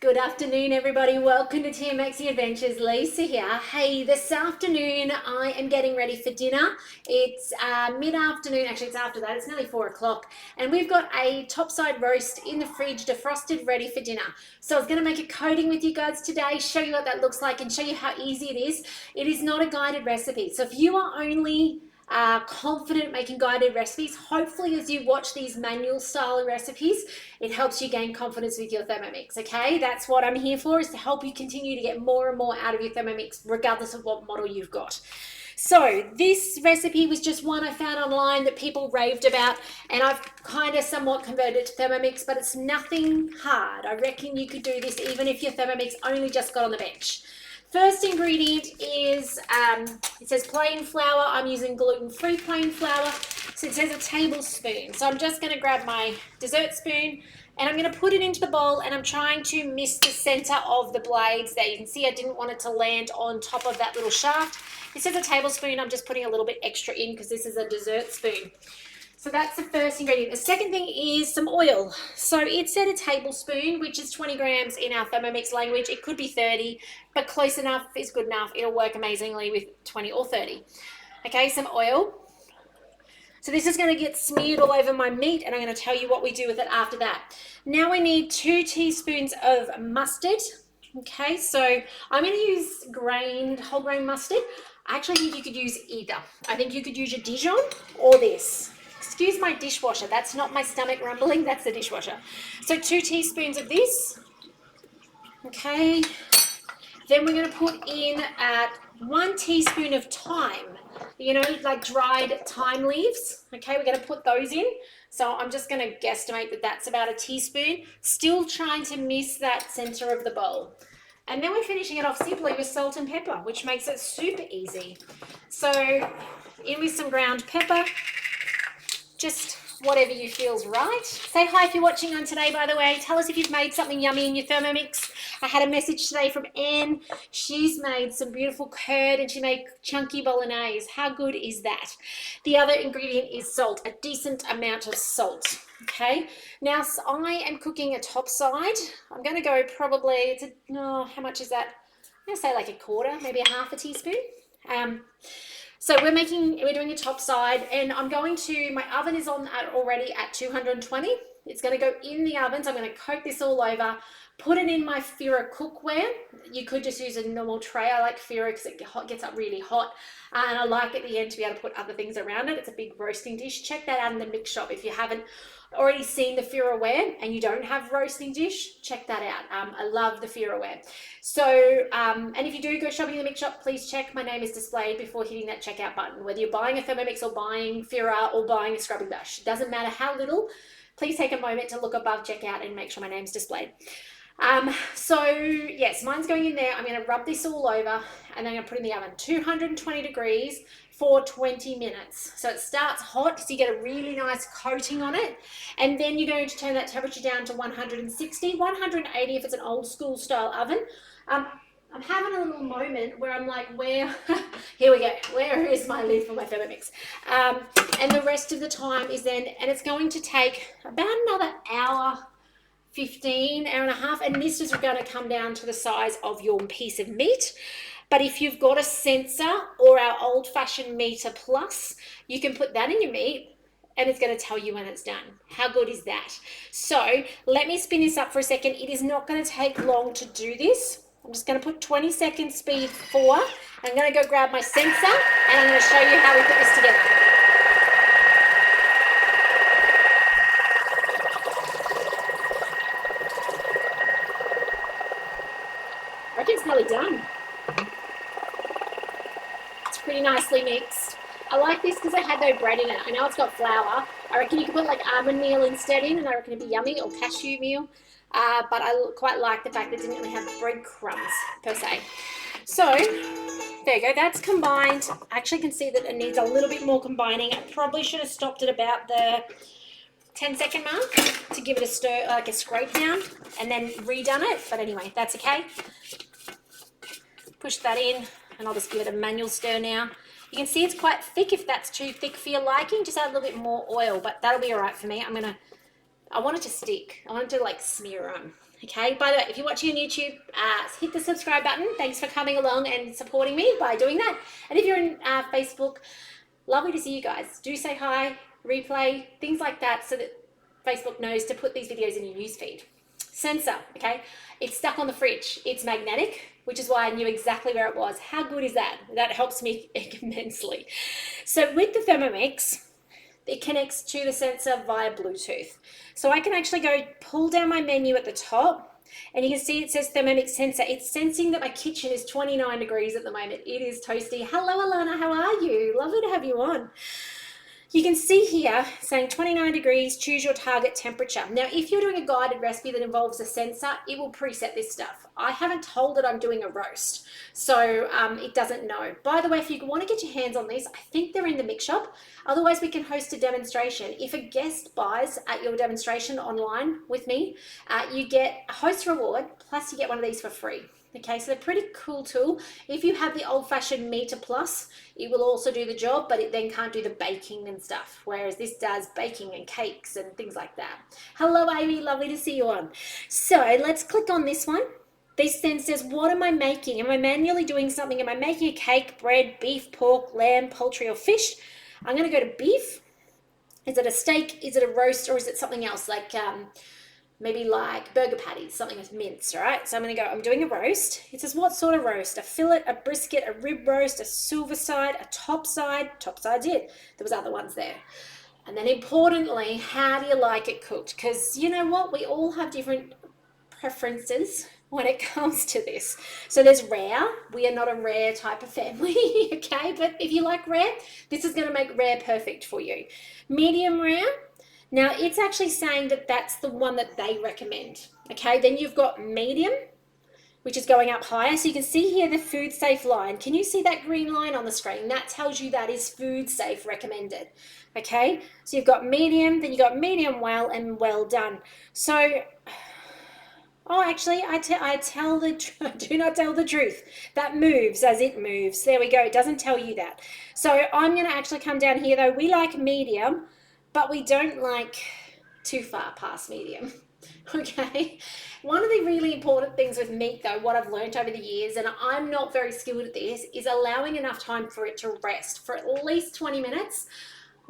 Good afternoon, everybody. Welcome to TMX Adventures. Lisa here. Hey, this afternoon I am getting ready for dinner. It's mid-afternoon. Actually, it's after that. It's nearly 4 o'clock. And we've got a topside roast in the fridge, defrosted, ready for dinner. So I was going to make a coating with you guys today, show you what that looks like and show you how easy it is. It is not a guided recipe. So if you are only confident making guided recipes, hopefully as you watch these manual style recipes, it helps you gain confidence with your Thermomix. Okay, that's what I'm here for, is to help you continue to get more and more out of your Thermomix regardless of what model you've got. So this recipe was just one I found online that people raved about, and I've kind of somewhat converted it to Thermomix, but it's nothing hard. I reckon you could do this even if your Thermomix only just got on the bench. First ingredient is, it says plain flour. I'm using gluten-free plain flour. So it says a tablespoon. So I'm just going to grab my dessert spoon and I'm going to put it into the bowl, and I'm trying to miss the center of the blades there. You can see I didn't want it to land on top of that little shaft. It says a tablespoon. I'm just putting a little bit extra in because this is a dessert spoon. So that's the first ingredient. The second thing is some oil. So it said a tablespoon, which is 20 grams in our Thermomix language. It could be 30, but close enough is good enough. It'll work amazingly with 20 or 30. Okay, some oil. So this is going to get smeared all over my meat, and I'm going to tell you what we do with it after that. Now we need 2 teaspoons of mustard. Okay, so I'm going to use whole grain mustard. I actually think you could use either. I think you could use your Dijon or this. Excuse my dishwasher. That's not my stomach rumbling. That's the dishwasher. So 2 teaspoons of this. Okay. Then we're going to put in 1 teaspoon of thyme. You know, like dried thyme leaves. Okay, we're going to put those in. So I'm just going to guesstimate that that's about a teaspoon. Still trying to miss that center of the bowl. And then we're finishing it off simply with salt and pepper, which makes it super easy. So in with some ground pepper. Just whatever you feel's right. Say hi if you're watching on today, by the way. Tell us if you've made something yummy in your Thermomix. I had a message today from Anne. She's made some beautiful curd and she made chunky bolognese. How good is that? The other ingredient is salt, a decent amount of salt. Okay, now I am cooking a topside. I'm going to go probably, how much is that? I'm going to say like a quarter, maybe a half a teaspoon. So we're doing a top side, and I'm going to, my oven is on already at 220. It's going to go in the oven, so I'm going to coat this all over, put it in my Fira cookware. You could just use a normal tray. I like Fira because it gets up really hot, and I like at the end to be able to put other things around it. It's a big roasting dish. Check that out in the mix shop if you haven't already seen the Fira-ware and you don't have roasting dish. Check that out. I love the Fira-ware. So, and if you do go shopping in the mix shop, please check my name is displayed before hitting that checkout button. Whether you're buying a Thermomix or buying Fira or buying a scrubbing brush, doesn't matter how little. Please take a moment to look above checkout and make sure my name's displayed. So yes, mine's going in there. I'm going to rub this all over and then I'm going to put it in the oven, 220 degrees for 20 minutes. So it starts hot, so you get a really nice coating on it. And then you're going to turn that temperature down to 160, 180 if it's an old school style oven. I'm having a little moment where I'm like, where, here we go, where is my lid for my Thermomix? And the rest of the time is then, and it's going to take about another hour, 15, hour and a half, and this is going to come down to the size of your piece of meat. But if you've got a sensor or our old-fashioned meter plus, you can put that in your meat and it's going to tell you when it's done. How good is that? So let me spin this up for a second. It is not going to take long to do this. I'm just going to put 20 seconds speed 4. I'm going to go grab my sensor and I'm going to show you how we put this together. I reckon it's nearly done. It's pretty nicely mixed. I like this because it had no bread in it. I know it's got flour. I reckon you could put like almond meal instead in, and I reckon it'd be yummy, or cashew meal. But I quite like the fact that it didn't really have breadcrumbs per se. So there you go. That's combined. I actually can see that it needs a little bit more combining. I probably should have stopped at about the 10-second mark to give it a stir, like a scrape down, and then redone it. But anyway, that's okay. Push that in, and I'll just give it a manual stir now. You can see it's quite thick. If that's too thick for your liking, just add a little bit more oil, but that'll be all right for me. I want it to stick. I want it to like smear on. Okay, by the way, if you're watching on YouTube, hit the subscribe button. Thanks for coming along and supporting me by doing that. And if you're in Facebook, lovely to see you guys. Do say hi, replay, things like that, so that Facebook knows to put these videos in your newsfeed. Sensor, okay? It's stuck on the fridge. It's magnetic, which is why I knew exactly where it was. How good is that? That helps me immensely. So with the Thermomix, it connects to the sensor via Bluetooth. So I can actually go pull down my menu at the top, and you can see it says Thermomix sensor. It's sensing that my kitchen is 29 degrees at the moment. It is toasty. Hello, Alana, how are you? Lovely to have you on. You can see here saying 29 degrees, choose your target temperature. Now, if you're doing a guided recipe that involves a sensor, it will preset this stuff. I haven't told it I'm doing a roast, so it doesn't know. By the way, if you want to get your hands on these, I think they're in the mix shop. Otherwise, we can host a demonstration. If a guest buys at your demonstration online with me, you get a host reward, plus you get one of these for free. Okay, so they're a pretty cool tool. If you have the old-fashioned Meter Plus, it will also do the job, but it then can't do the baking and stuff, whereas this does baking and cakes and things like that. Hello, Amy, lovely to see you on. So let's click on this one. This then says, what am I making? Am I manually doing something? Am I making a cake, bread, beef, pork, lamb, poultry, or fish? I'm going to go to beef. Is it a steak? Is it a roast? Or is it something else like maybe like burger patties, something with mince, all right? So I'm going to go, I'm doing a roast. It says, what sort of roast? A fillet, a brisket, a rib roast, a silver side, a topside. Topside's it. There was other ones there. And then importantly, how do you like it cooked? Because you know what? We all have different preferences when it comes to this. So there's rare. We are not a rare type of family, okay? But if you like rare, this is going to make rare perfect for you. Medium rare. Now, it's actually saying that that's the one that they recommend, okay? Then you've got medium, which is going up higher. So you can see here the food safe line. Can you see that green line on the screen? That tells you that is food safe recommended, okay? So you've got medium, then you've got medium well, and well done. So, oh, actually, I do not tell the truth. That moves as it moves. There we go. It doesn't tell you that. So I'm going to actually come down here, though. We like medium, but we don't like too far past medium, okay? One of the really important things with meat, though, what I've learned over the years, and I'm not very skilled at this, is allowing enough time for it to rest for at least 20 minutes,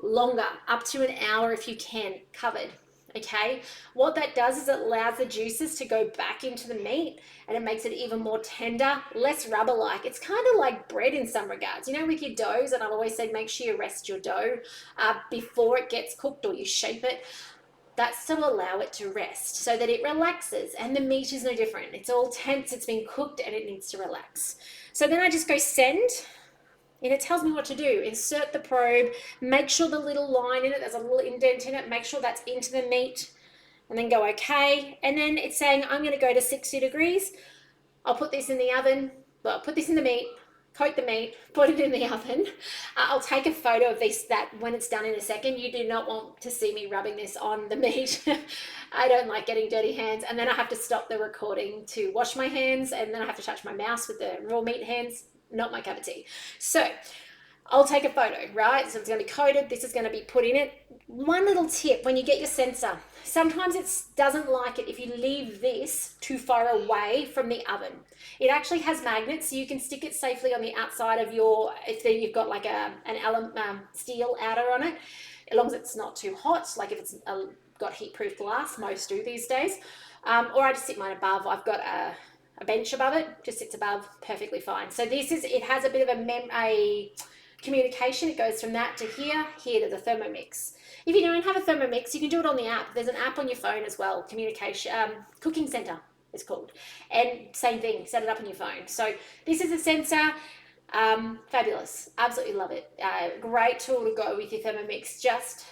longer, up to an hour if you can, covered. Okay, what that does is it allows the juices to go back into the meat, and it makes it even more tender, less rubber-like. It's kind of like bread in some regards. You know, with your doughs, and I've always said make sure you rest your dough before it gets cooked, or you shape it. That's to allow it to rest so that it relaxes, and the meat is no different. It's all tense, it's been cooked, and it needs to relax. So then I just go send, and it tells me what to do. Insert the probe, make sure the little line in it, there's a little indent in it, make sure that's into the meat, and then go okay. And then it's saying I'm going to go to 60 degrees. I'll put this in the oven, well, put this in the meat, coat the meat, put it in the oven. I'll take a photo of this, that when it's done in a second. You do not want to see me rubbing this on the meat. I don't like getting dirty hands. And then I have to stop the recording to wash my hands, and then I have to touch my mouse with the raw meat hands. Not my cup of tea. So I'll take a photo, right? So it's going to be coated. This is going to be put in it. One little tip when you get your sensor, sometimes it doesn't like it if you leave this too far away from the oven. It actually has magnets, so you can stick it safely on the outside of your, if you've got like an steel outer on it, as long as it's not too hot, like if it's got heat-proof glass, most do these days. Or I just sit mine above. I've got a bench above it, just sits above, perfectly fine. So this is, it has a bit of a communication. It goes from that to here to the Thermomix. If you don't have a Thermomix, you can do it on the app. There's an app on your phone as well, communication, Cooking Center it's called. And same thing, set it up on your phone. So this is a sensor, fabulous, absolutely love it. Great tool to go with your Thermomix. Just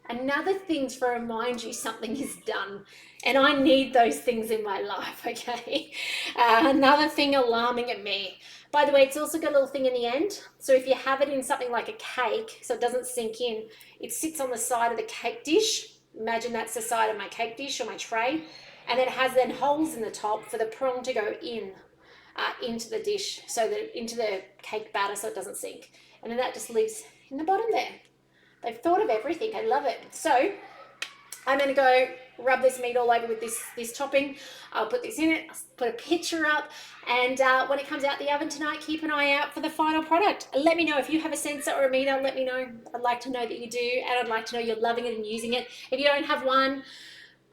another thing to remind you something is done. And I need those things in my life, okay? Another thing alarming at me. By the way, it's also got a little thing in the end. So if you have it in something like a cake, so it doesn't sink in, it sits on the side of the cake dish. Imagine that's the side of my cake dish or my tray. And it has then holes in the top for the prong to go in, into the dish, so that into the cake batter so it doesn't sink. And then that just lives in the bottom there. They've thought of everything. I love it. So I'm going to go rub this meat all over with this topping. I'll put this in it, I'll put a picture up, and when it comes out the oven tonight, keep an eye out for the final product. Let me know if you have a sensor or a meter. Let me know. I'd like to know that you do, and I'd like to know you're loving it and using it. If you don't have one,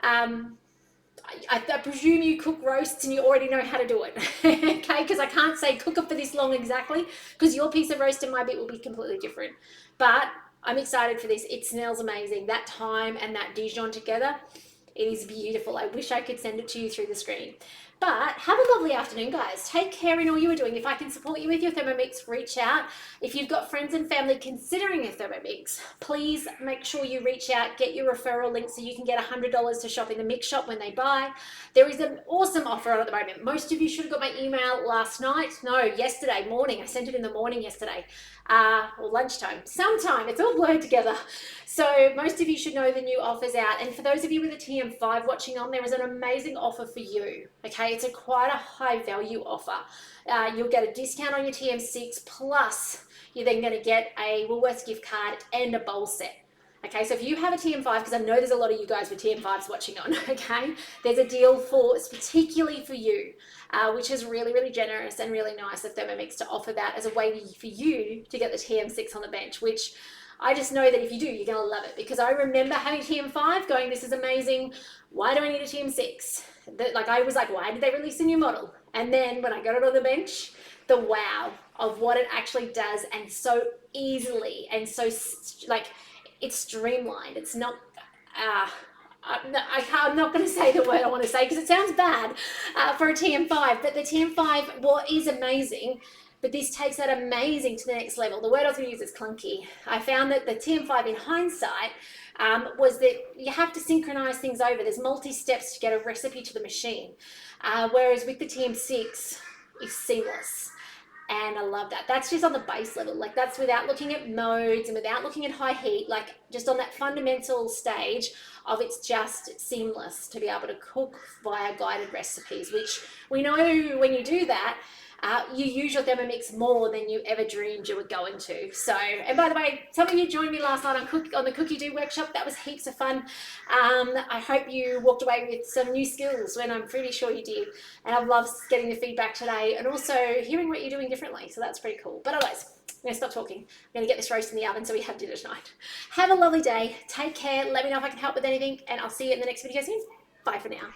I presume you cook roasts and you already know how to do it, okay? Because I can't say cook it for this long exactly, because your piece of roast and my bit will be completely different. But I'm excited for this. It smells amazing. That thyme and that Dijon together, it is beautiful. I wish I could send it to you through the screen. But have a lovely afternoon, guys. Take care in all you are doing. If I can support you with your Thermomix, reach out. If you've got friends and family considering a Thermomix, please make sure you reach out, get your referral link so you can get $100 to shop in the Mix Shop when they buy. There is an awesome offer on at the moment. Most of you should have got my email last night. No, yesterday morning. I sent it in the morning yesterday. Or lunchtime, sometime. It's all blurred together. So most of you should know the new offers out. And for those of you with a TM5 watching on, there is an amazing offer for you. Okay, it's quite a high value offer. You'll get a discount on your TM6, plus you're then going to get a Woolworths gift card and a bowl set. Okay, so if you have a TM5, because I know there's a lot of you guys with TM5s watching on, okay, there's a deal particularly for you, which is really, really generous and really nice of Thermomix to offer that as a way for you to get the TM6 on the bench, which I just know that if you do, you're going to love it, because I remember having TM5 going, this is amazing. Why do I need a TM6? I was like, why did they release a new model? And then when I got it on the bench, the wow of what it actually does, and so easily, and so it's streamlined. It's not, I'm not going to say the word I want to say because it sounds bad for a TM5, but the TM5 is amazing, but this takes that amazing to the next level. The word I was going to use is clunky. I found that the TM5 in hindsight was that you have to synchronize things over. There's multi-steps to get a recipe to the machine, whereas with the TM6, it's seamless. And I love that. That's just on the base level. Like, that's without looking at modes and without looking at high heat, like just on that fundamental stage of it's just seamless to be able to cook via guided recipes, which we know when you do that, you use your Thermomix more than you ever dreamed you were going to. So, and by the way, some of you joined me last night on the Cookidoo workshop. That was heaps of fun. I hope you walked away with some new skills, when I'm pretty sure you did. And I've loved getting the feedback today and also hearing what you're doing differently. So that's pretty cool. But otherwise, I'm going to stop talking. I'm going to get this roast in the oven so we have dinner tonight. Have a lovely day. Take care. Let me know if I can help with anything, and I'll see you in the next video soon. Bye for now.